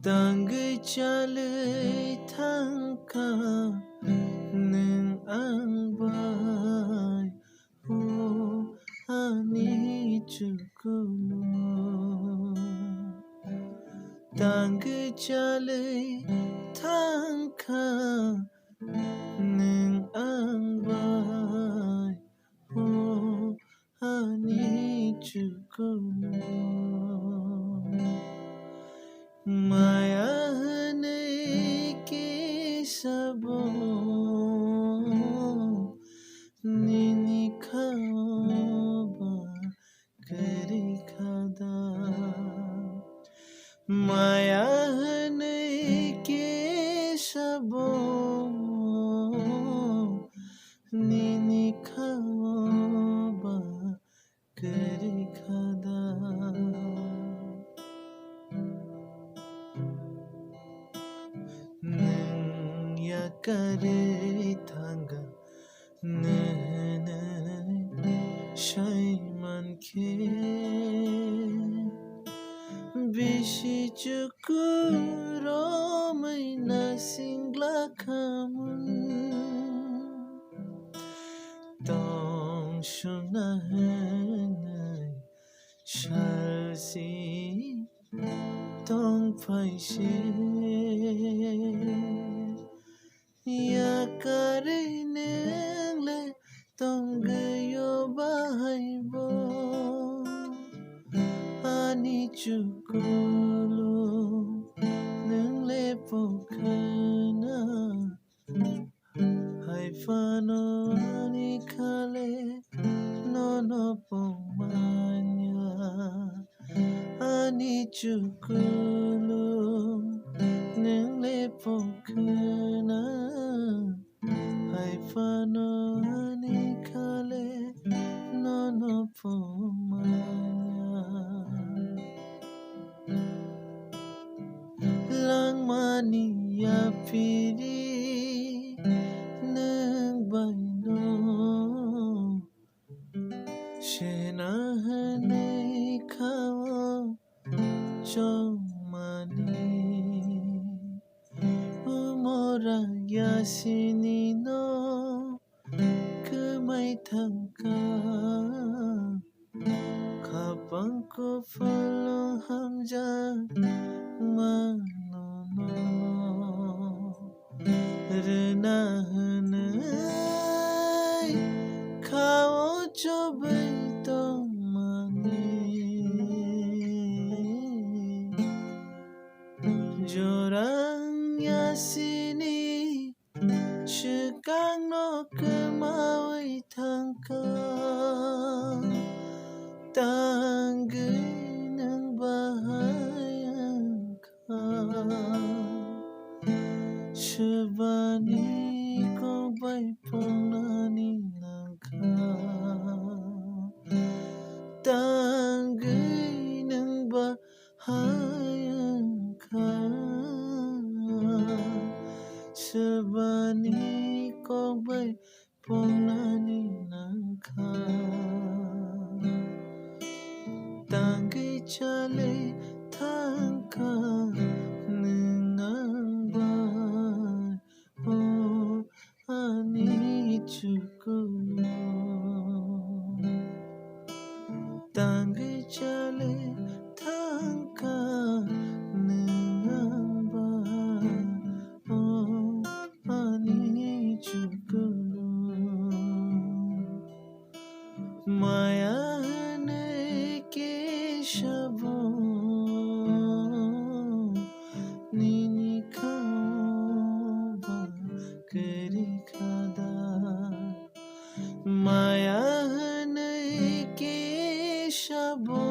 Tang chalai thangka neng angbai ho ani chukulung. Tang chalai thangka neng angbai ho ani chukulung. Maya ne ke sabo nini khaba kari khada. Maya ne ke sabo nini khaba kari khada. Neng ya kare thanga neng shai man ke bishi chukuro mai na singla kamun tong shuna nai shalsi tong phai she ya kare neng le tong yo bahai bo ani chukulu neng le pokana hai fano ani khale no no pomanya ani chukulu neng le pokana hai fano ani khale no no pomanya. Lang mani ya piri neng baino shena hane khao chomani umora yasini no kemai thangka kapang ko follow hamja mano no rena hanai khao chobai to mani jorang yasini shikang no kemawai thangka tanggai nang bahayangka shabani ko bai ponani nangka tanggai nang bahayangka shabani ko bai ponani nangka tanggai chalai thangka neng angbai ho ani chukulung. Tanggai chalai thangka neng angbai ho ani chukulung. Maya ne ke shabo nini khaba kari khada. Maya ne ke shabo